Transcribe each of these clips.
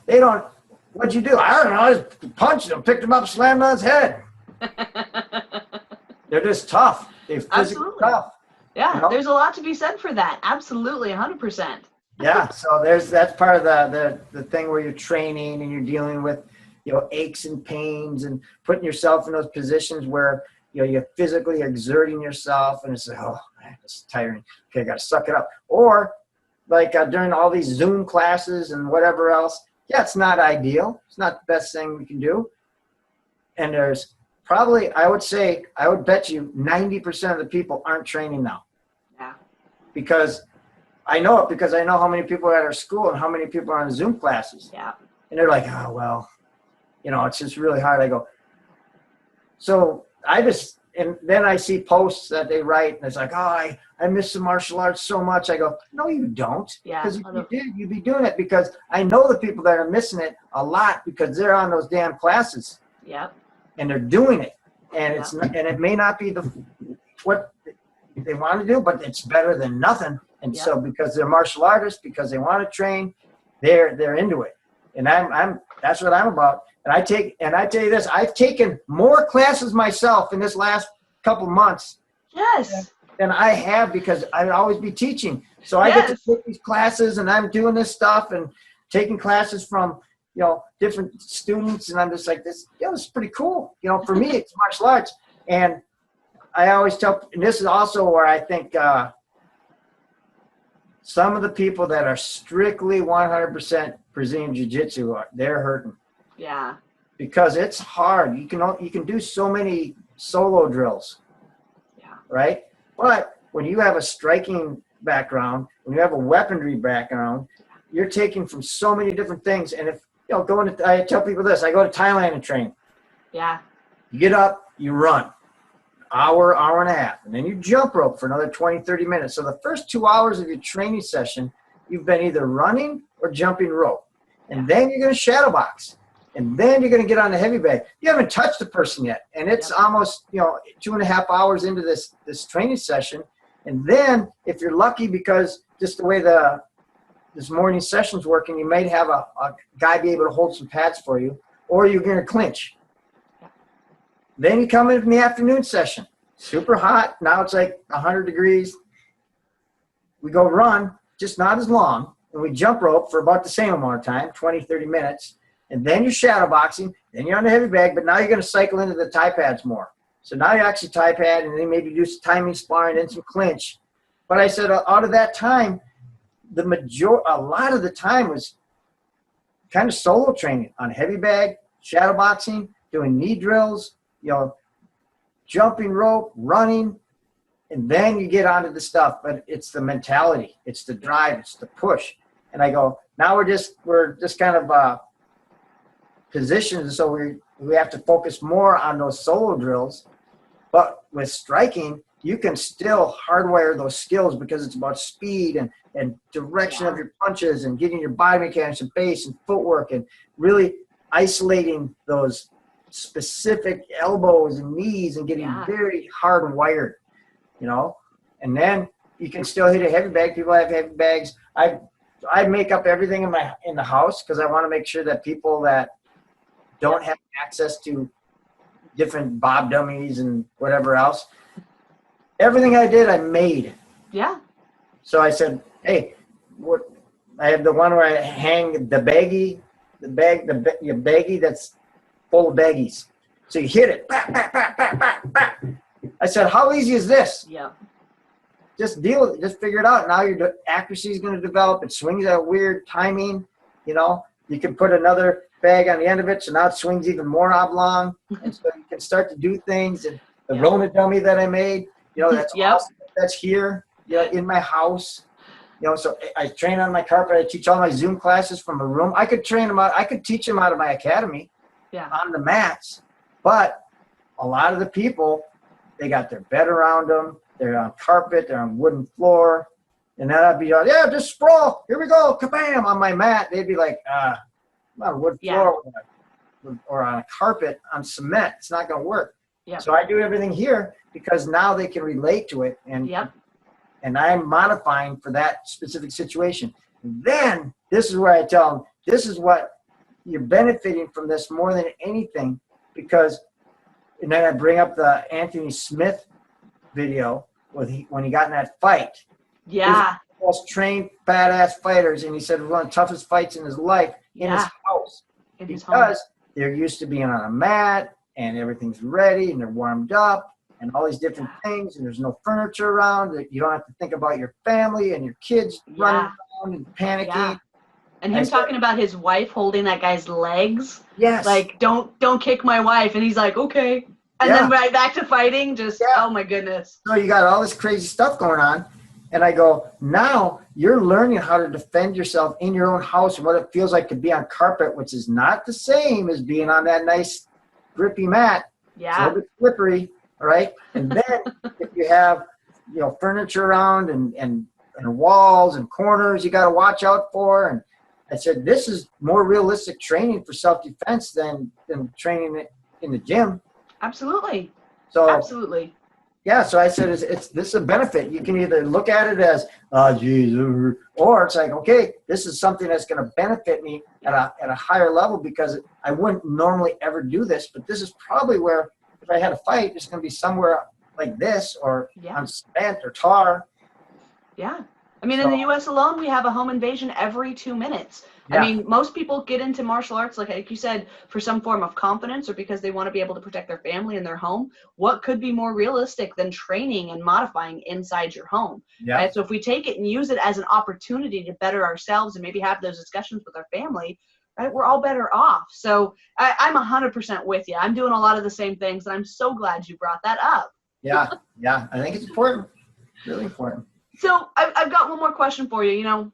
they don't, what'd you do? I don't know. I just punched him, picked him up, slammed on his head. They're just tough. They're physically tough. Yeah, you know? There's a lot to be said for that. Absolutely, 100%. Yeah, so that's part of the thing where you're training and you're dealing with, aches and pains and putting yourself in those positions where, you're physically exerting yourself and it's like, oh, man, it's tiring. Okay, I got to suck it up. Or like during all these Zoom classes and whatever else, yeah, it's not ideal. It's not the best thing we can do. And there's probably, I would bet you 90% of the people aren't training now. Yeah. Because I know it, because I know how many people are at our school and how many people are on Zoom classes. Yeah. And they're like, oh, well, it's just really hard. I go, so and then I see posts that they write and it's like, oh, I miss the martial arts so much. I go, no, you don't. Yeah. Because if you did, you'd be doing it, because I know the people that are missing it a lot because they're on those damn classes. Yep. And they're doing it. And it's not, and it may not be what they want to do, but it's better than nothing. And so because they're martial artists, because they want to train, they're into it. And that's what I'm about. And I tell you this, I've taken more classes myself in this last couple months. Yes. Than I have, because I'd always be teaching. So I get to take these classes and I'm doing this stuff and taking classes from, different students. And I'm just like, this is pretty cool. For me, it's martial arts. And I always tell, and this is also where I think some of the people that are strictly 100% Brazilian Jiu-Jitsu, they're hurting. Yeah. Because it's hard. You can do so many solo drills. Yeah. Right? But when you have a striking background, when you have a weaponry background, you're taking from so many different things. And if, I tell people this, I go to Thailand and train. Yeah. You get up, you run. Hour and a half. And then you jump rope for another 20, 30 minutes. So the first 2 hours of your training session, you've been either running or jumping rope. And then you're going to shadow box. And then you're going to get on the heavy bag. You haven't touched the person yet. And it's almost, 2.5 hours into this training session. And then if you're lucky, because just the way this morning session's working, you might have a guy be able to hold some pads for you, or you're going to clinch. Then you come in the afternoon session, super hot. Now it's like 100 degrees. We go run, just not as long. And we jump rope for about the same amount of time, 20, 30 minutes. And then you're shadow boxing. Then you're on the heavy bag. But now you're going to cycle into the Thai pads more. So now you actually Thai pad, and then maybe do some timing sparring and some clinch. But I said out of that time, a lot of the time was kind of solo training on heavy bag, shadow boxing, doing knee drills, jumping rope, running, and then you get onto the stuff. But it's the mentality, it's the drive, it's the push. And I go, now we're just kind of positioned, so we have to focus more on those solo drills. But with striking, you can still hardwire those skills, because it's about speed and direction of your punches and getting your body mechanics and base and footwork and really isolating those specific elbows and knees and getting very hardwired, and then you can still hit a heavy bag. People have heavy bags. I make up everything in the house, because I want to make sure that people that don't have access to different bob dummies and whatever else, everything I did, I made. Yeah. So I said, hey, I have the one where I hang the baggie that's full of baggies. So you hit it. Bah, bah, bah, bah, bah, bah. I said, how easy is this? Yeah. Just deal with it. Just figure it out. Now your accuracy is going to develop. It swings at a weird timing. You can put another bag on the end of it, so now it swings even more oblong. And so you can start to do things. And the Rona dummy that I made, that's awesome. That's here, in my house. So I train on my carpet. I teach all my Zoom classes from a room. I could train them out. I could teach them out of my academy on the mats. But a lot of the people, they got their bed around them. They're on carpet. They're on wooden floor. And then I'd be like, just sprawl. Here we go. Kabam on my mat. They'd be like, I'm on a wood floor or on a carpet on cement. It's not going to work. Yep. So I do everything here, because now they can relate to it. And I'm modifying for that specific situation. And then this is where I tell them, this is what you're benefiting from this more than anything, because, and then I bring up the Anthony Smith video when he got in that fight. Yeah. Most trained badass fighters, and he said one of the toughest fights in his life in his house, In his home. because they're used to being on a mat and everything's ready and they're warmed up and all these different things, and there's no furniture around. You don't have to think about your family and your kids running around and panicking. Yeah. And him talking about his wife holding that guy's legs. Yes. Like, don't kick my wife. And he's like, okay. And then right back to fighting. Just, oh my goodness. So you got all this crazy stuff going on. And I go, now you're learning how to defend yourself in your own house and what it feels like to be on carpet, which is not the same as being on that nice grippy mat. Yeah. It's a little bit slippery, all right? And then if you have, furniture around and walls and corners you got to watch out for. And I said, this is more realistic training for self-defense than training it in the gym. Absolutely. So absolutely. Yeah, so I said, this is a benefit. You can either look at it as, geez, or it's like, okay, this is something that's going to benefit me at a higher level, because I wouldn't normally ever do this, but this is probably where, if I had a fight, it's going to be somewhere like this, or on cement or tar. Yeah. I mean, in the U.S. alone, we have a home invasion every 2 minutes. Yeah. I mean, most people get into martial arts, like you said, for some form of confidence or because they want to be able to protect their family and their home. What could be more realistic than training and modifying inside your home? Yeah. Right? So if we take it and use it as an opportunity to better ourselves and maybe have those discussions with our family, right, we're all better off. So I'm 100% with you. I'm doing a lot of the same things, and I'm so glad you brought that up. Yeah, I think it's important, really important. So I've got one more question for you.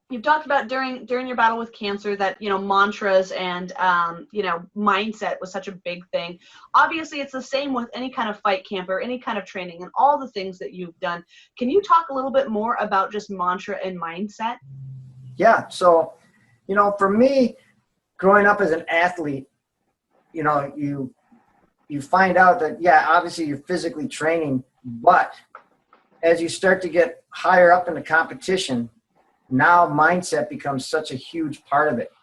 You've talked about during your battle with cancer that, mantras and, mindset was such a big thing. Obviously, it's the same with any kind of fight camp or any kind of training and all the things that you've done. Can you talk a little bit more about just mantra and mindset? Yeah. So, for me, growing up as an athlete, you find out that, obviously you're physically training, but as you start to get higher up in the competition, now mindset becomes such a huge part of it,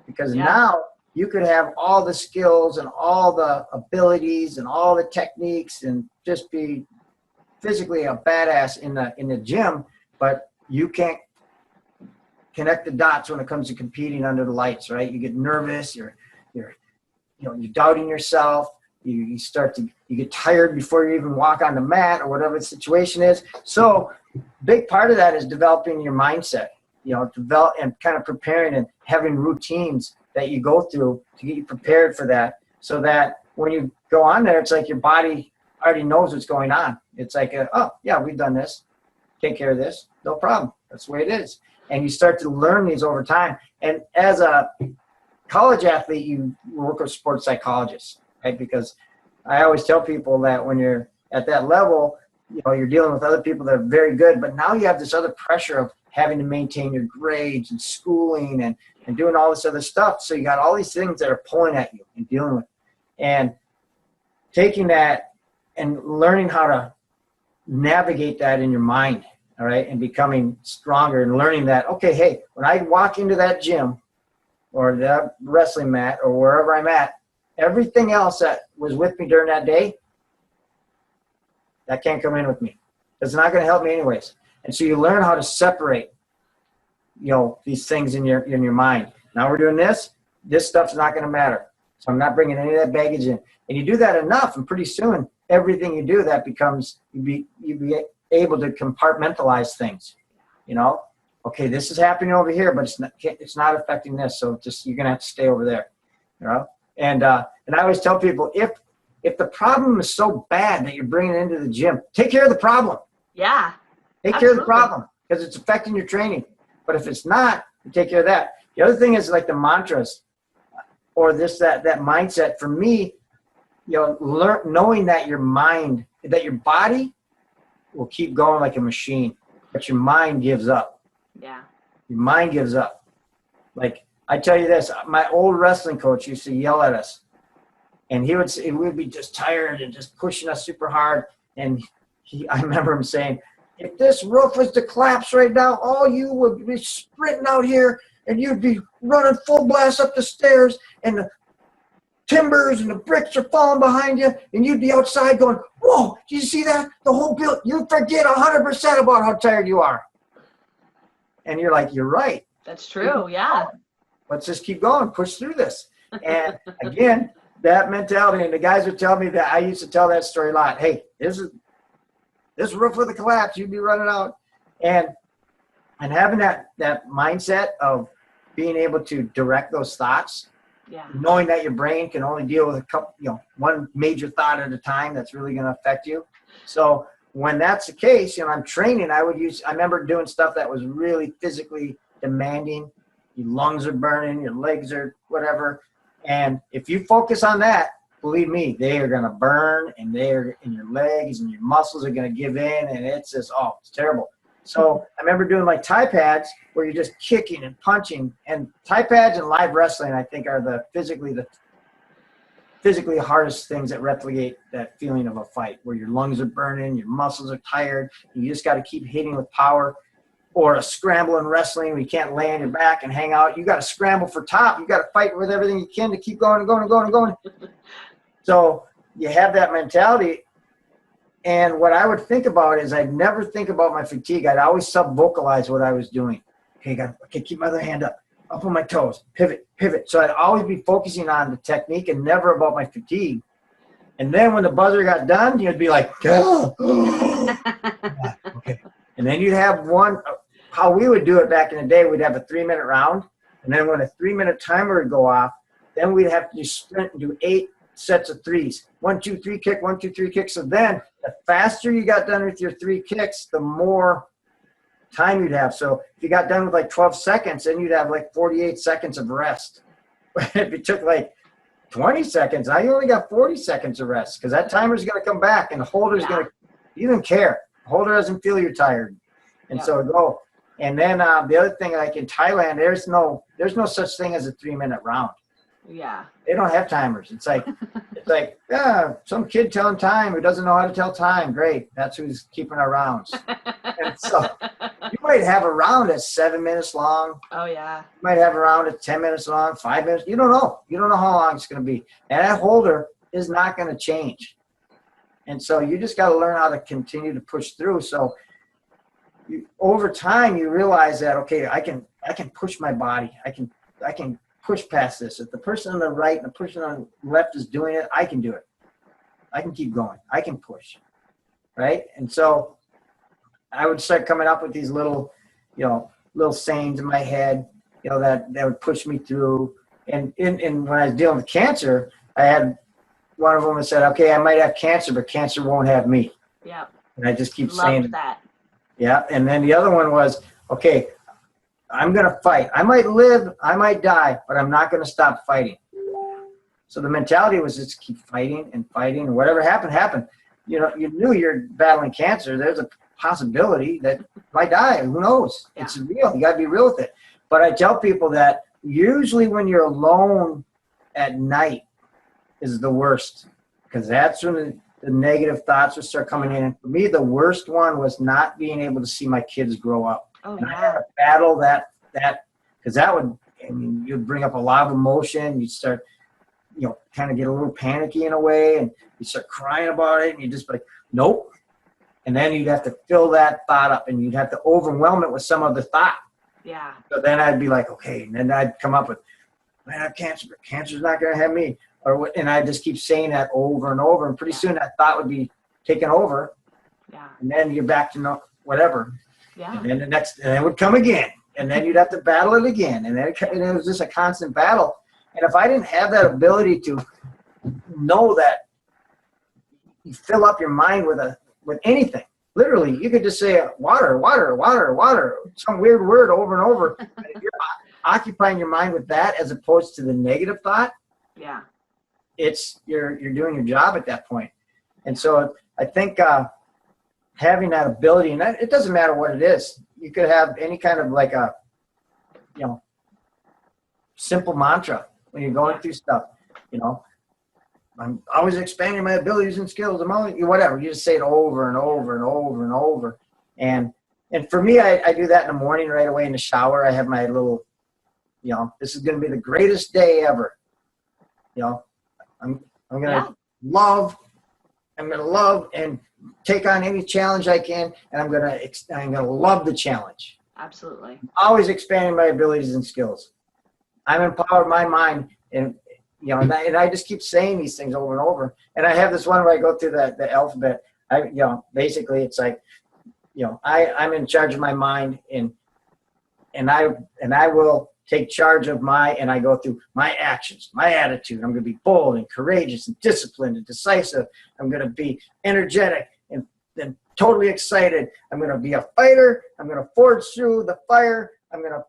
because now you could have all the skills and all the abilities and all the techniques and just be physically a badass in the gym, but you can't connect the dots when it comes to competing under the lights, right? You get nervous, you're doubting yourself. You get tired before you even walk on the mat or whatever the situation is. So big part of that is developing your mindset, develop and kind of preparing and having routines that you go through to get you prepared for that, so that when you go on there, it's like your body already knows what's going on. It's like, we've done this. Take care of this. No problem. That's the way it is. And you start to learn these over time. And as a college athlete, you work with sports psychologists. Right? Because I always tell people that when you're at that level, you're dealing with other people that are very good, but now you have this other pressure of having to maintain your grades and schooling and doing all this other stuff. So you got all these things that are pulling at you and dealing with, and taking that and learning how to navigate that in your mind, all right, and becoming stronger and learning that, okay, hey, when I walk into that gym or that wrestling mat or wherever I'm at, everything else that was with me during that day, that can't come in with me. It's not going to help me anyways. And so you learn how to separate, these things in your mind. Now we're doing this. This stuff's not going to matter. So I'm not bringing any of that baggage in. And you do that enough, and pretty soon everything you do, that becomes you be able to compartmentalize things. Okay, this is happening over here, but it's not affecting this. So you're going to have to stay over there. And I always tell people, if the problem is so bad that you're bringing it into the gym, take care of the problem. Yeah. Take care of the problem, because it's affecting your training. But if it's not, you take care of that. The other thing is like the mantras or that mindset. For me, knowing that your body will keep going like a machine, but your mind gives up. Yeah. Your mind gives up. Like, I tell you this, my old wrestling coach used to yell at us, and he would be just tired and just pushing us super hard. And I remember him saying, if this roof was to collapse right now, all you would be sprinting out here and you'd be running full blast up the stairs, and the timbers and the bricks are falling behind you, and you'd be outside going, whoa, did you see that? The whole build, you forget 100% about how tired you are. And you're like, you're right. That's true, yeah. Let's just keep going, push through this. And again, that mentality, and the guys would tell me that, I used to tell that story a lot. Hey, this roof with a collapse, you'd be running out. And having that mindset of being able to direct those thoughts, knowing that your brain can only deal with a couple, one major thought at a time that's really going to affect you. So when that's the case, I'm training, I remember doing stuff that was really physically demanding. Your lungs are burning, your legs are whatever. And if you focus on that, believe me, they are going to burn, and your legs and your muscles are going to give in, and it's just, it's terrible. So I remember doing like Thai pads where you're just kicking and punching, and Thai pads and live wrestling, I think, are the physically hardest things that replicate that feeling of a fight, where your lungs are burning, your muscles are tired, you just got to keep hitting with power. Or a scramble in wrestling where you can't lay on your back and hang out. You got to scramble for top. You got to fight with everything you can to keep going and going and going and going. So you have that mentality. And what I would think about is I'd never think about my fatigue. I'd always sub-vocalize what I was doing. Okay, keep my other hand up on my toes, pivot. So I'd always be focusing on the technique and never about my fatigue. And then when the buzzer got done, you'd be like, okay. And then you'd have one. How we would do it back in the day, we'd have a 3-minute round, and then when a 3-minute timer would go off, then we'd have to sprint and do 8 sets of threes. 1, 2, 3 kick, 1, 2, 3 kick. So then the faster you got done with your 3 kicks, the more time you'd have. So if you got done with like 12 seconds, then you'd have like 48 seconds of rest. If it took like 20 seconds, now you only got 40 seconds of rest, because that timer's going to come back, and the holder's going to, you don't care. The holder doesn't feel you're tired. And so go. And then the other thing, like in Thailand, there's no such thing as a 3-minute round. Yeah. They don't have timers. It's like some kid telling time who doesn't know how to tell time. Great. That's who's keeping our rounds. And so you might have a round that's 7 minutes long. Oh, yeah. You might have a round that's 10 minutes long, 5 minutes. You don't know. You don't know how long it's going to be. And that holder is not going to change. And so you just got to learn how to continue to push through. So over time, you realize that, okay, I can push my body. I can push past this. If the person on the right and the person on the left is doing it, I can do it. I can keep going. I can push, right? And so I would start coming up with these little sayings in my head, that would push me through. And when I was dealing with cancer, I had one of them that said, okay, I might have cancer, but cancer won't have me. Yeah. And I just keep saying that. Yeah. And then the other one was, okay, I'm going to fight. I might live, I might die, but I'm not going to stop fighting. So the mentality was just keep fighting and fighting, and whatever happened. You knew you're battling cancer. There's a possibility that you might die. Who knows? Yeah. It's real. You got to be real with it. But I tell people that usually when you're alone at night is the worst, because that's when the negative thoughts would start coming in. And for me, the worst one was not being able to see my kids grow up. Oh, and I had to battle that because that would, you'd bring up a lot of emotion. You'd start, kind of get a little panicky in a way, and you start crying about it, and you just be like, nope. And then you'd have to fill that thought up, and you'd have to overwhelm it with some other thought. Yeah. So then I'd be like, okay, and then I'd come up with, man, I have cancer, but cancer's not going to have me. And I just keep saying that over and over, and pretty soon that thought would be taken over. Yeah. And then you're back to whatever. Yeah. And then and it would come again, and then you'd have to battle it again, and then it was just a constant battle. And if I didn't have that ability to know that you fill up your mind with anything, literally, you could just say water, water, water, water, some weird word over and over. And if you're occupying your mind with that as opposed to the negative thought, yeah, you're doing your job at that point. And so I think having that ability, and it doesn't matter what it is. You could have any kind of like a, simple mantra when you're going through stuff. I'm always expanding my abilities and skills. I'm always, whatever. You just say it over and over and over and over. And for me, I do that in the morning right away in the shower. I have my little This is going to be the greatest day ever. I'm going to love and take on any challenge I can, and I'm going to love the challenge. Absolutely. Always expanding my abilities and skills. I'm empowered my mind, and I just keep saying these things over and over. And I have this one where I go through the alphabet. Basically it's like, I'm in charge of my mind, and I will take charge of and I go through my actions, my attitude. I'm going to be bold and courageous and disciplined and decisive. I'm going to be energetic and totally excited. I'm going to be a fighter. I'm going to forge through the fire. I'm going to,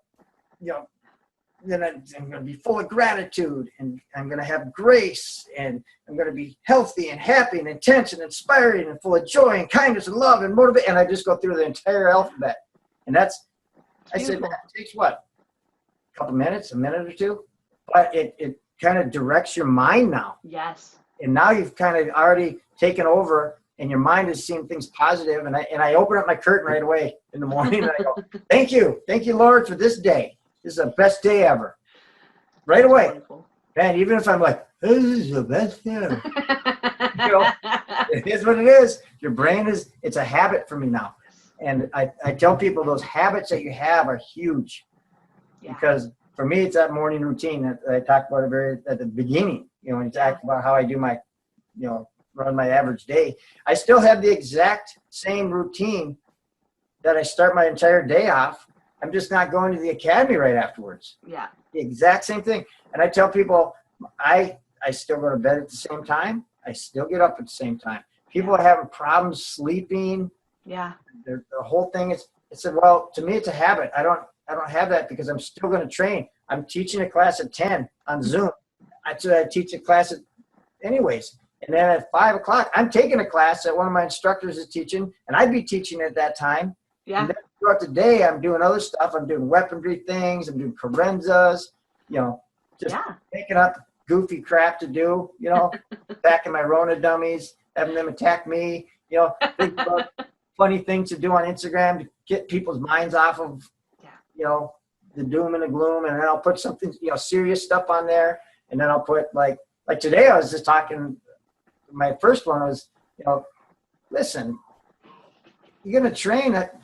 then I'm going to be full of gratitude, and I'm going to have grace, and I'm going to be healthy and happy and intense and inspiring and full of joy and kindness and love and motivation. And I just go through the entire alphabet. And I said, that takes what? A couple minutes, a minute or two? But it kind of directs your mind now. Yes. And now you've kind of already taken over, and your mind is seeing things positive. And I open up my curtain right away in the morning, and I go, thank you, Lord, for this day. This is the best day ever. Right away. Wonderful. Man, even if I'm like, this is the best day ever. It is what it is. Your brain it's a habit for me now. And I tell people those habits that you have are huge. Yeah. Because for me, it's that morning routine that I talked about at the beginning. When you talk about how I do my, run my average day. I still have the exact same routine that I start my entire day off. I'm just not going to the academy right afterwards. Yeah. The exact same thing. And I tell people, I still go to bed at the same time. I still get up at the same time. People are having problems sleeping. Yeah. The whole thing is, well, to me, it's a habit. I don't have that because I'm still going to train. I'm teaching a class at 10 on Zoom. I teach a class anyways. And then at 5 o'clock, I'm taking a class that one of my instructors is teaching, and I'd be teaching at that time. Yeah. And then throughout the day, I'm doing other stuff. I'm doing weaponry things. I'm doing carenzas, picking up goofy crap to do, attacking my Rona dummies, having them attack me, think about funny things to do on Instagram to get people's minds off of, the doom and the gloom. And then I'll put something, serious stuff on there. And then I'll put like today, I was just talking, my first one was, listen, you're going to train at,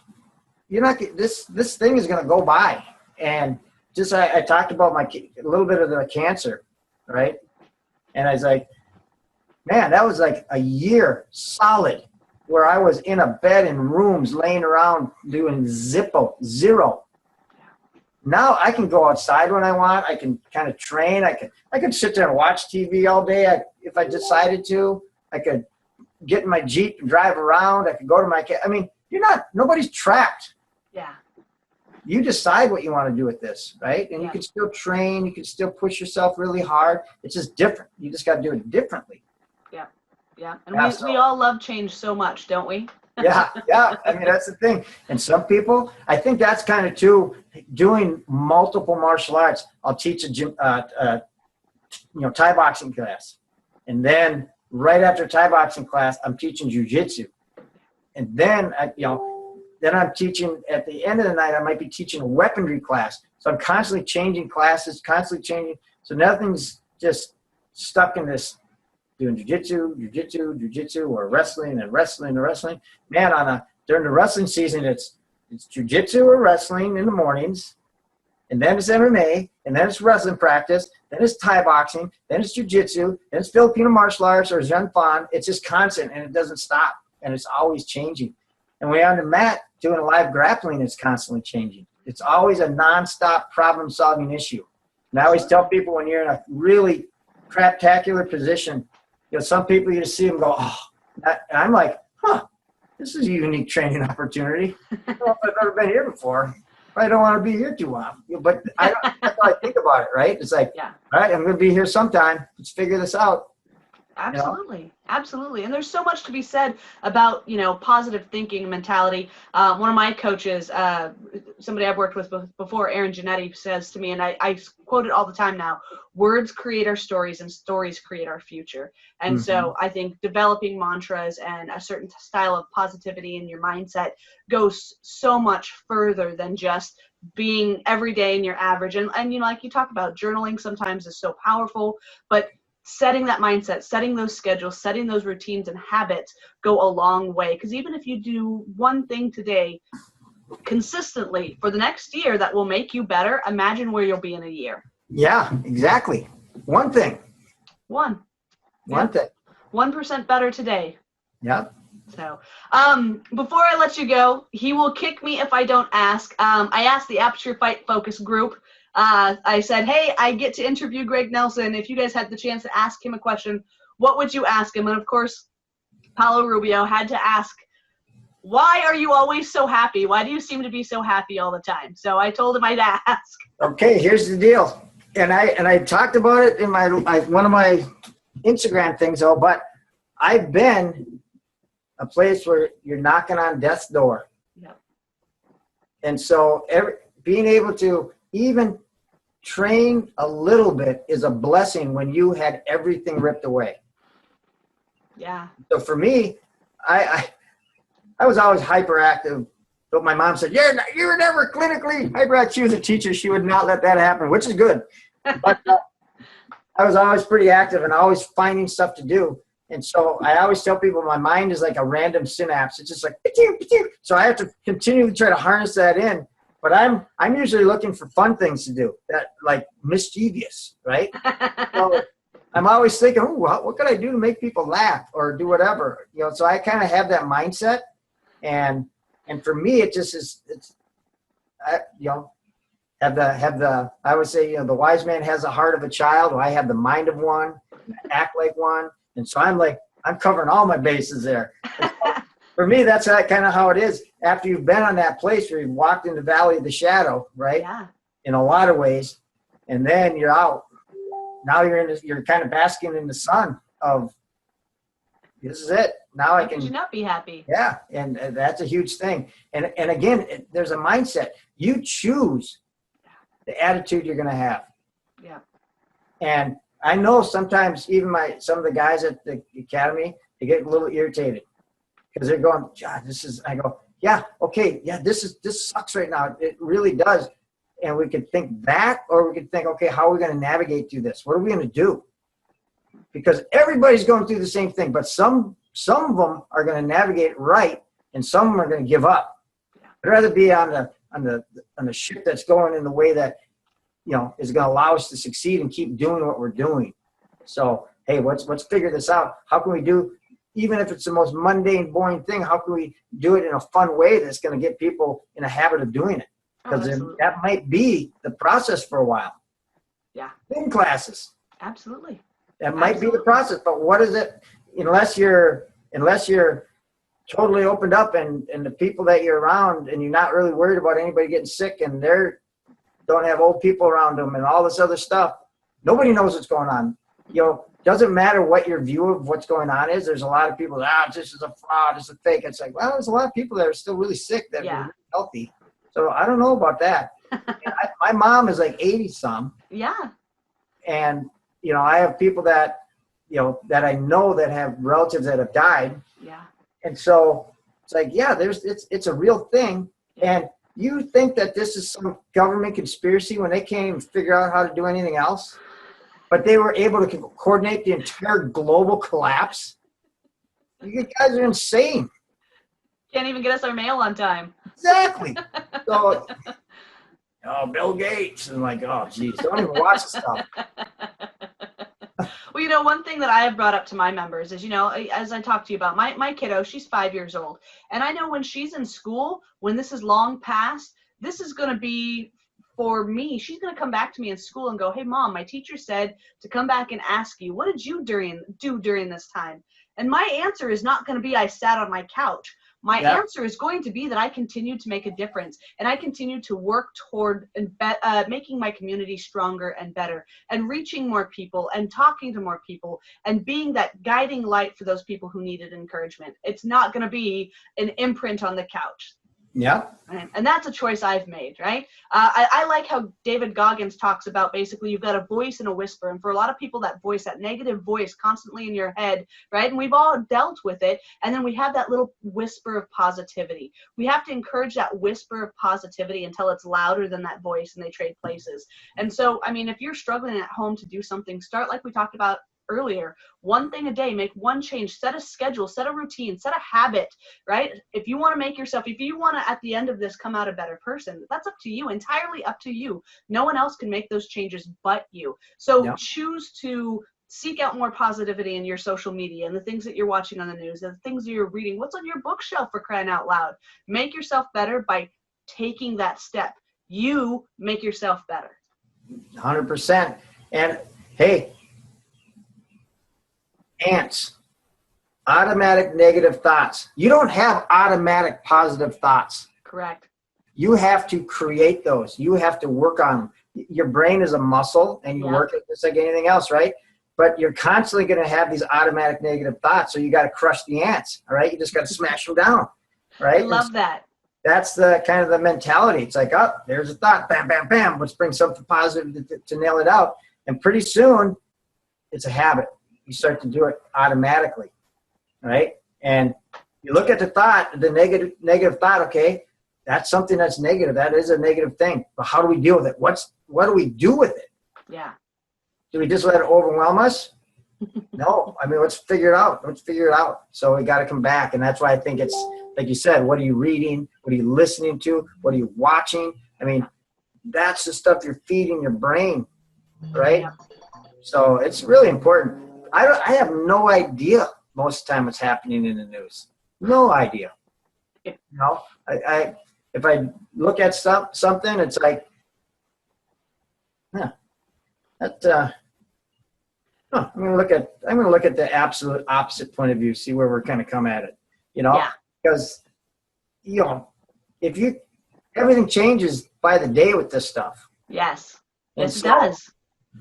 you're not, this thing is going to go by. And just, I talked about a little bit of the cancer, right? And I was like, man, that was like a year solid where I was in a bed in rooms laying around doing zero. Now I can go outside when I want. I can kind of train. I could sit there and watch TV all day if I decided to. I could get in my Jeep and drive around. I could go to nobody's trapped. Yeah. You decide what you want to do with this, right? And you can still train. You can still push yourself really hard. It's just different. You just got to do it differently. Yeah. Yeah. And we all love change so much, don't we? Yeah. I mean, that's the thing. And some people, I think that's kind of too, doing multiple martial arts. I'll teach a Thai boxing class. And then right after Thai boxing class, I'm teaching jiu-jitsu. And then, then I'm teaching at the end of the night, I might be teaching a weaponry class. So I'm constantly changing classes, constantly changing. So nothing's just stuck in this doing jiu-jitsu, or wrestling and wrestling. Man, during the wrestling season, it's jiu-jitsu or wrestling in the mornings. And then it's MMA, and then it's wrestling practice, then it's Thai boxing, then it's jiu-jitsu, then it's Filipino martial arts or Zhen Fan. It's just constant, and it doesn't stop, and it's always changing. And when you're on the mat doing live grappling, it's constantly changing. It's always a nonstop problem-solving issue. And I always tell people when you're in a really craptacular position, some people you just see them go, oh, and I'm like, this is a unique training opportunity. I don't know if I've ever been here before. I don't want to be here too long. But that's how I think about it, right? It's like, all right, I'm going to be here sometime. Let's figure this out. Absolutely. Absolutely. And there's so much to be said about, positive thinking mentality. One of my coaches, somebody I've worked with before, Aaron Genetti, says to me, and I quote it all the time now, words create our stories and stories create our future. And so I think developing mantras and a certain style of positivity in your mindset goes so much further than just being every day in your average. And like you talk about, journaling sometimes is so powerful, but setting that mindset, setting those schedules, setting those routines and habits go a long way. Because even if you do one thing today consistently for the next year that will make you better, imagine where you'll be in a year. Yeah, exactly. One thing. One Thing. 1% better today. Yeah. So before I let you go, he will kick me if I don't ask. I asked the Aperture Fight Focus group. I said, hey, I get to interview Greg Nelson. If you guys had the chance to ask him a question, what would you ask him? And of course, Paulo Rubio had to ask, why are you always so happy? Why do you seem to be so happy all the time? So I told him I'd ask. Okay, here's the deal. And I talked about it in one of my Instagram things, but I've been a place where you're knocking on death's door. Yep. And so being able to even train a little bit is a blessing when you had everything ripped away. Yeah. So for me, I was always hyperactive, but my mom said, you were never clinically hyperactive. She was a teacher. She would not let that happen, which is good. But I was always pretty active and always finding stuff to do. And so I always tell people my mind is like a random synapse. It's just like, so I have to continually try to harness that in. But I'm usually looking for fun things to do, that like mischievous, right? So I'm always thinking, what could I do to make people laugh or do whatever, So I kind of have that mindset, and for me, it just is. I would say, the wise man has the heart of a child. Well, I have the mind of one, and I act like one, and so I'm covering all my bases there. For me, that's kind of how it is. After you've been on that place where you've walked in the valley of the shadow, right? Yeah. In a lot of ways, and then you're out. Now you're kind of basking in the sun of, this is it. Now I can. Could you not be happy? Yeah, and that's a huge thing. And again, there's a mindset. You choose the attitude you're going to have. Yeah. And I know sometimes even some of the guys at the academy, they get a little irritated. Because they're going, God, I go, yeah, okay, yeah, this sucks right now. It really does. And we could think that, or we could think, okay, how are we going to navigate through this? What are we going to do? Because everybody's going through the same thing, but some of them are going to navigate right, and some of them are going to give up. I'd rather be on the ship that's going in the way that, is going to allow us to succeed and keep doing what we're doing. So, hey, let's figure this out. How can we do? Even if it's the most mundane, boring thing, how can we do it in a fun way that's going to get people in a habit of doing it? Because that might be the process for a while. Yeah. In classes. Absolutely. That might be the process, but what is it? Unless you're totally opened up and the people that you're around and you're not really worried about anybody getting sick and don't have old people around them and all this other stuff, nobody knows what's going on. Doesn't matter what your view of what's going on is. There's a lot of people, this is a fraud, this is a fake. It's like, well, there's a lot of people that are still really sick that are really healthy. So I don't know about that. My mom is like 80-some. Yeah. And, I have people that, that I know that have relatives that have died. Yeah. And so it's like, yeah, it's a real thing. And you think that this is some government conspiracy when they can't even figure out how to do anything else? But they were able to coordinate the entire global collapse. You guys are insane. Can't even get us our mail on time. Exactly. So, Bill Gates. And like, oh, geez, don't even watch the stuff. Well, one thing that I have brought up to my members is, as I talked to you about, my kiddo, she's 5 years old. And I know when she's in school, when this is long past, this is going to be, for me, she's going to come back to me in school and go, hey, Mom, my teacher said to come back and ask you, what did you do during this time? And my answer is not going to be I sat on my couch. My Yeah. answer is going to be that I continue to make a difference, and I continue to work toward making my community stronger and better, and reaching more people and talking to more people and being that guiding light for those people who needed encouragement. It's not going to be an imprint on the couch. Yeah. Right? And that's a choice I've made, right? I like how David Goggins talks about basically you've got a voice and a whisper. And for a lot of people, that voice, that negative voice constantly in your head, right? And we've all dealt with it. And then we have that little whisper of positivity. We have to encourage that whisper of positivity until it's louder than that voice and they trade places. And so, I mean, if you're struggling at home to do something, start like we talked about earlier, one thing a day, make one change, set a schedule, set a routine, set a habit, right? If you want to if you want to, at the end of this, come out a better person, that's up to you, entirely up to you. No one else can make those changes but you. So Yep. choose to seek out more positivity in your social media and the things that you're watching on the news, the things that you're reading, what's on your bookshelf, for crying out loud. Make yourself better by taking that step. You make yourself better. 100%. And hey, ants, automatic negative thoughts. You don't have automatic positive thoughts. Correct. You have to create those. You have to work on them. Your brain is a muscle and you Yeah. work it just like anything else, right? But you're constantly going to have these automatic negative thoughts. So you got to crush the ants, all right? You just got to smash them down, right? I love that. That's the kind of the mentality. It's like, oh, there's a thought, bam, bam, bam. Let's bring something positive to nail it out. And pretty soon it's a habit. You start to do it automatically, right? And you look at the thought, the negative thought, okay, that's something that's negative. That is a negative thing. But how do we deal with it? What do we do with it? Yeah. Do we just let it overwhelm us? No. I mean, let's figure it out. So we got to come back. And that's why I think it's, like you said, what are you reading? What are you listening to? What are you watching? I mean, that's the stuff you're feeding your brain, right? Yeah. So it's really important. I have no idea most of the time what's happening in the news. No idea. You know, if I look at something, it's like, I'm gonna look at the absolute opposite point of view, see where we're kind of come at it. You know, Yeah. because if everything changes by the day with this stuff. Yes. And Yes, it so, does.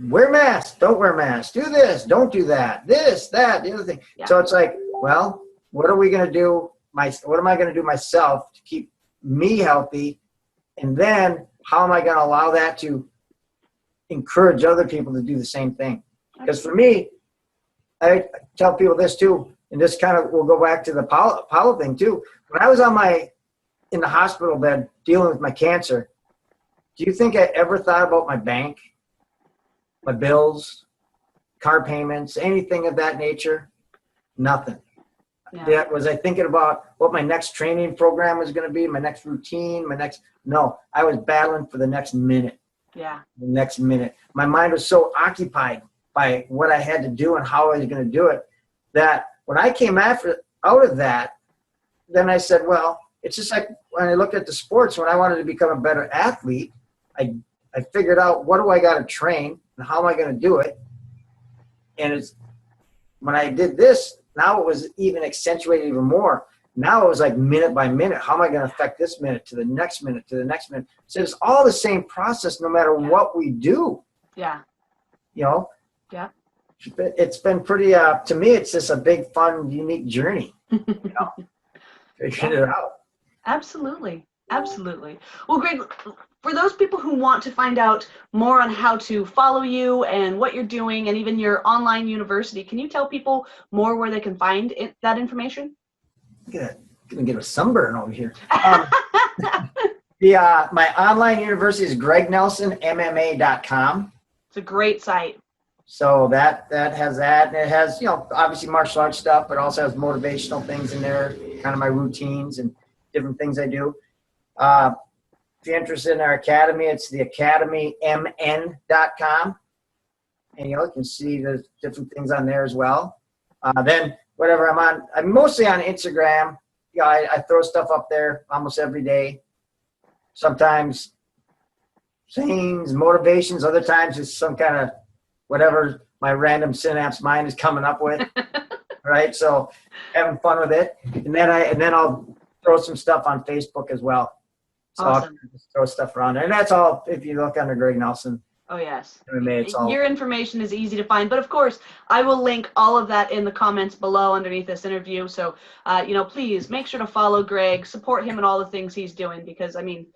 wear masks, don't wear masks, do this, don't do that, this, that, the other thing. Yeah. So it's like, well, what are we going to do? What am I going to do myself to keep me healthy? And then how am I going to allow that to encourage other people to do the same thing? Because for me, I tell people this too, and this kind of will go back to the Paulo thing too. When I was in the hospital bed dealing with my cancer, do you think I ever thought about my bank? My bills, car payments, anything of that nature? Nothing. Yeah. Was I thinking about what my next training program was going to be, my next routine, no, I was battling for the next minute. Yeah. The next minute. My mind was so occupied by what I had to do and how I was going to do it that when I came out of that, then I said, well, it's just like when I looked at the sports, when I wanted to become a better athlete, I figured out what do I got to train and how am I going to do it. And when I did this, now it was even accentuated even more. Now it was like minute by minute. How am I going to affect this minute to the next minute to the next minute? So it's all the same process no matter what we do. Yeah. You know? Yeah. It's been pretty, to me, it's just a big, fun, unique journey. You know? Figuring it out. Absolutely. Absolutely. Well, Greg, for those people who want to find out more on how to follow you and what you're doing and even your online university, can you tell people more where they can find that information? I'm gonna get a sunburn over here. My online university is gregnelsonmma.com. It's a great site. So that has that, and it has, obviously martial arts stuff, but also has motivational things in there, kind of my routines and different things I do. If you're interested in our academy, it's the academymn.com. And, you can see the different things on there as well. Then whatever I'm mostly on Instagram. I throw stuff up there almost every day. Sometimes sayings, motivations, other times it's some kind of whatever my random synapse mind is coming up with. Right. So having fun with it. And then I'll throw some stuff on Facebook as well. So Awesome. I'll just throw stuff around there. And that's all, if you look under Greg Nelson Oh, yes. MMA, it's all. Your information is easy to find. But, of course, I will link all of that in the comments below underneath this interview. So, please make sure to follow Greg, support him in all the things he's doing because, I mean,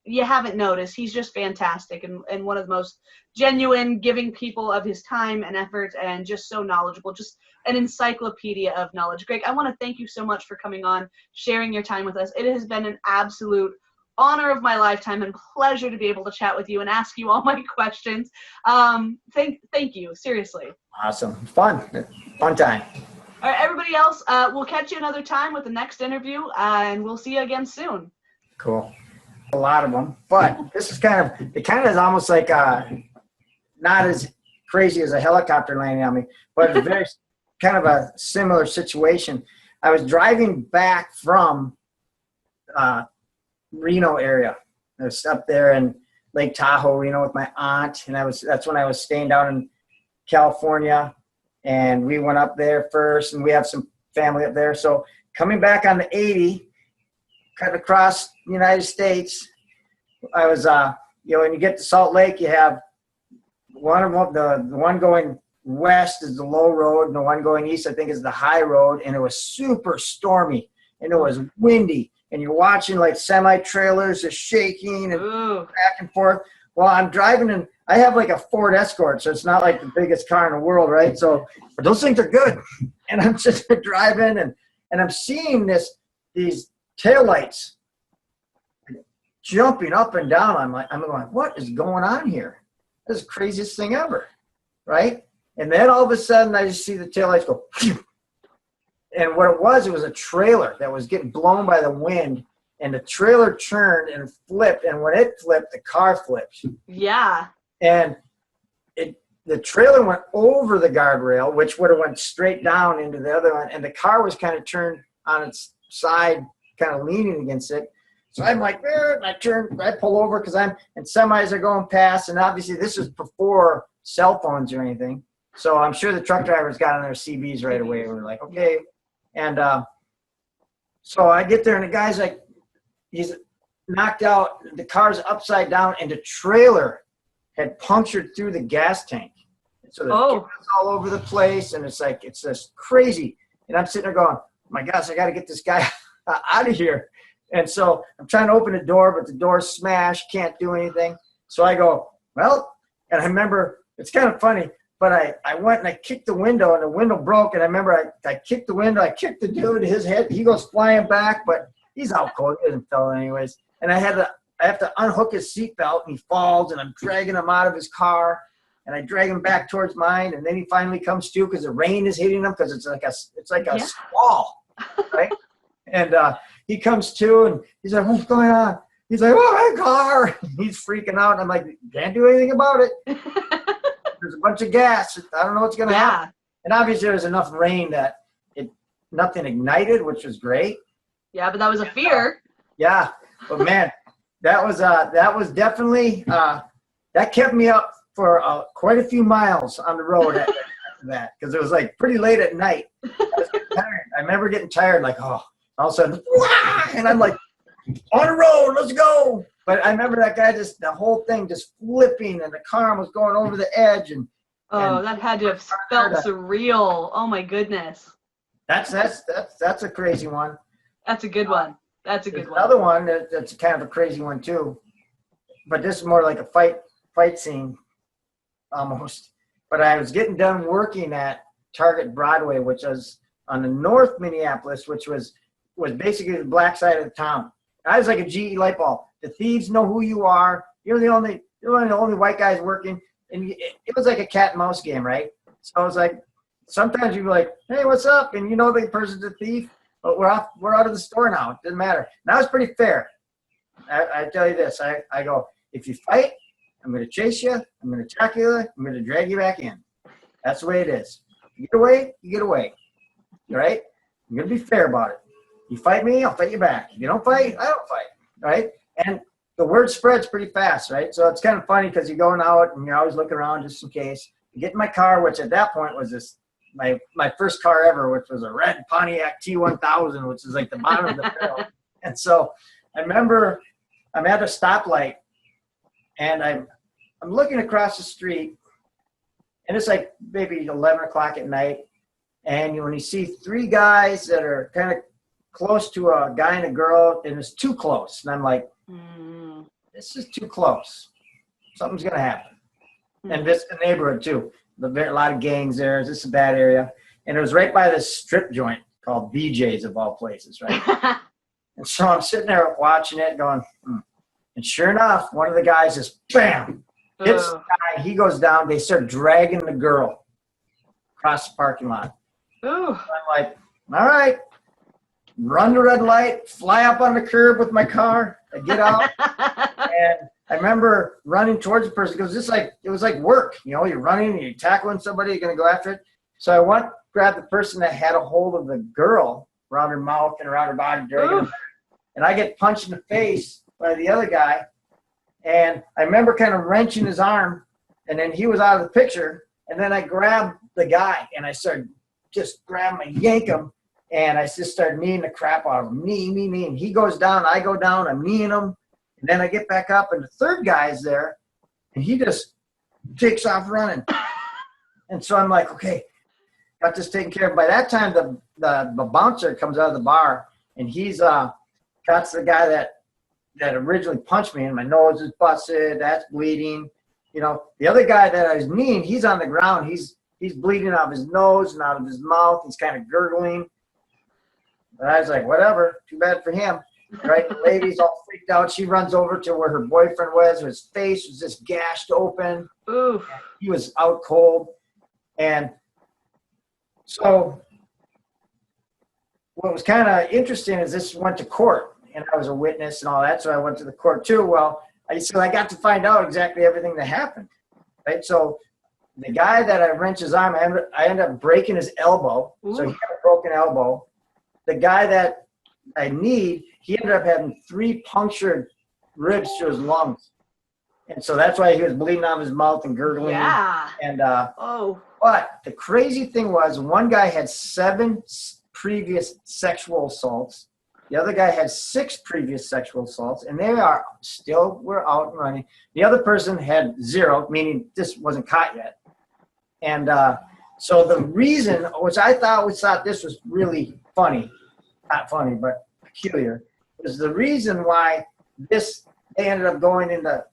you haven't noticed, he's just fantastic and one of the most genuine, giving people of his time and effort and just so knowledgeable, just an encyclopedia of knowledge. Greg, I want to thank you so much for coming on, sharing your time with us. It has been an absolute honor of my lifetime and pleasure to be able to chat with you and ask you all my questions. Thank you, seriously. Awesome. Fun time. All right, everybody else, we'll catch you another time with the next interview and we'll see you again soon. Cool. A lot of them, but this is it kind of is almost like not as crazy as a helicopter landing on me, but it's very kind of a similar situation. I was driving back from Reno area. I was up there in Lake Tahoe, Reno, with my aunt, and that's when I was staying down in California, and we went up there first, and we have some family up there. So coming back on the 80, cut across the United States, I was, when you get to Salt Lake, you have the one going west is the low road, and the one going east, I think, is the high road, and it was super stormy, and it was windy, and you're watching like semi-trailers just shaking and back and forth. Well, I'm driving, and I have like a Ford Escort, so it's not like the biggest car in the world, right? So, but those things are good, and I'm just driving, and I'm seeing these taillights jumping up and down. I'm going, what is going on here? This is the craziest thing ever, right? And then all of a sudden, I just see the taillights go, and what it was a trailer that was getting blown by the wind, and the trailer turned and flipped, and when it flipped, the car flipped. Yeah. And the trailer went over the guardrail, which would have went straight down into the other one, and the car was kind of turned on its side, kind of leaning against it. So I'm like, I pull over and semis are going past, and obviously this was before cell phones or anything. So I'm sure the truck drivers got on their CBs right away. We're like, okay. And so I get there, and the guy's like, he's knocked out, the car's upside down, and the trailer had punctured through the gas tank. So the gas all over the place, and it's just crazy. And I'm sitting there going, oh my gosh, I got to get this guy out of here. And so I'm trying to open the door, but the door's smashed, can't do anything. So I go, well, and I remember, it's kind of funny, but I went and I kicked the window, and the window broke. And I remember I kicked the window, I kicked the dude, his head, he goes flying back, but he's out cold, he doesn't fell anyways. And I have to unhook his seatbelt, and he falls, and I'm dragging him out of his car, and I drag him back towards mine, and then he finally comes to because the rain is hitting him because it's like a squall, right? And he comes to, and he's like, what's going on? He's like, oh, my car. He's freaking out. And I'm like, can't do anything about it. There's a bunch of gas. I don't know what's going to happen. And obviously there was enough rain that nothing ignited, which was great. Yeah, but that was a fear. Yeah. But, man, that was definitely that kept me up for quite a few miles on the road after that, because it was like pretty late at night. I was getting tired. I remember getting tired, like, oh. All of a sudden, wah! And I'm like, on the road, let's go. But I remember that guy the whole thing just flipping, and the car was going over the edge. And that had to have felt surreal. Oh my goodness. That's a crazy one. That's a good one. That's a good one. Another one that's kind of a crazy one too, but this is more like a fight scene almost. But I was getting done working at Target Broadway, which was on the North Minneapolis, which was basically the black side of the town. I was like a GE light bulb. The thieves know who you are. You're one of the only white guys working. And it was like a cat and mouse game, right? So I was like, sometimes you'd be like, hey, what's up? And you know the person's a thief, but we're out of the store now. It doesn't matter. And I was pretty fair. I tell you this. I go, if you fight, I'm going to chase you. I'm going to attack you. I'm going to drag you back in. That's the way it is. You get away, you get away. All right? I'm going to be fair about it. You fight me, I'll fight you back. If you don't fight, I don't fight, right? And the word spreads pretty fast, right? So it's kind of funny because you're going out and you're always looking around just in case. You get in my car, which at that point was this my first car ever, which was a red Pontiac T1000, which is like the bottom of the barrel. And so I remember I'm at a stoplight, and I'm looking across the street, and it's like maybe 11 o'clock at night. And when you see three guys that are kind of close to a guy and a girl, and it's too close. And I'm like, this is too close. Something's going to happen. And this the neighborhood, too. A lot of gangs there. This is a bad area. And it was right by this strip joint called BJ's, of all places, right? And so I'm sitting there watching it going, And sure enough, one of the guys just, bam, hits the guy. He goes down. They start dragging the girl across the parking lot. Ooh. I'm like, all right, run the red light, fly up on the curb with my car. I get out, and I remember running towards the person because it was like work. You know, you're running and you're tackling somebody, you're going to go after it. So I went, grabbed the person that had a hold of the girl around her mouth and around her body, dragging her, and I get punched in the face by the other guy. And I remember kind of wrenching his arm, and then he was out of the picture. And then I grabbed the guy, and I started just grab him, yank him, and I just started kneeing the crap out of him. Knee. And he goes down, I go down, I'm kneeing him. And then I get back up, and the third guy's there, and he just takes off running. And so I'm like, okay, got this taken care of. By that time, the bouncer comes out of the bar, and he's got the guy that originally punched me, and my nose is busted, that's bleeding. You know, the other guy that I was kneeing, he's on the ground. He's bleeding out of his nose and out of his mouth. He's kind of gurgling. And I was like, whatever, too bad for him. Right? The lady's all freaked out. She runs over to where her boyfriend was. His face was just gashed open. Ooh. He was out cold. And so what was kind of interesting is this went to court, and I was a witness and all that, so I went to the court too. Well, I got to find out exactly everything that happened. Right? So the guy that I wrenched his arm, I ended up breaking his elbow. Ooh. So he had a broken elbow. The guy that I kneed, he ended up having 3 punctured ribs to his lungs. And so that's why he was bleeding out of his mouth and gurgling. Yeah. And but the crazy thing was, one guy had 7 previous sexual assaults. The other guy had 6 previous sexual assaults, and they were out and running. The other person had 0, meaning this wasn't caught yet. And so the reason, which I thought this was really funny, not funny, but peculiar, is the reason why they ended up going into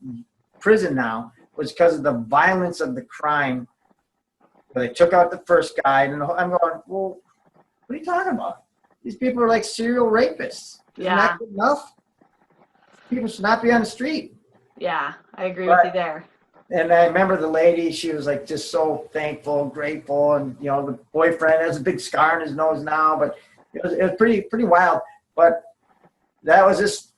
prison now was because of the violence of the crime. They took out the first guy, and I'm going, well, what are you talking about? These people are like serial rapists. Isn't that good enough? People should not be on the street. Yeah, I agree with you there. And I remember the lady, she was like just so thankful, grateful, and you know, the boyfriend has a big scar on his nose now, but it was pretty wild. But that was just,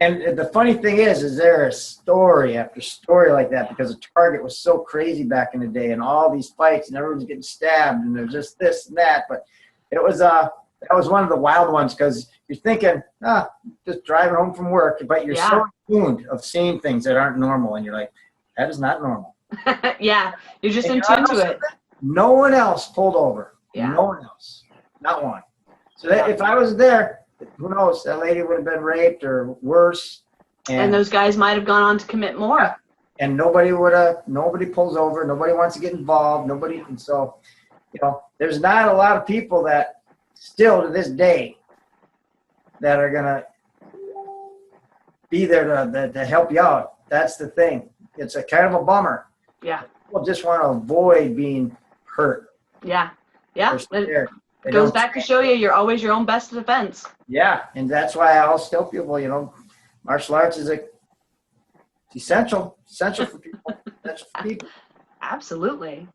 and the funny thing is there is story after story like that, because the Target was so crazy back in the day, and all these fights, and everyone's getting stabbed, and there's just this and that. But it was that was one of the wild ones, because you're thinking, just driving home from work, but you're so tuned of seeing things that aren't normal, and you're like, that is not normal. Yeah, you're just in tune to it. No one else pulled over. Yeah. No one else. Not one. So that, if I was there, who knows? That lady would have been raped or worse. And those guys might have gone on to commit more. And nobody pulls over. Nobody wants to get involved. And so, you know, there's not a lot of people that still to this day that are going to be there to help you out. That's the thing. It's a kind of a bummer. Yeah. People just want to avoid being hurt. Yeah. Yeah. It goes back to show you're always your own best defense. Yeah. And that's why I always tell people, you know, martial arts is essential for people. Essential for people. Absolutely.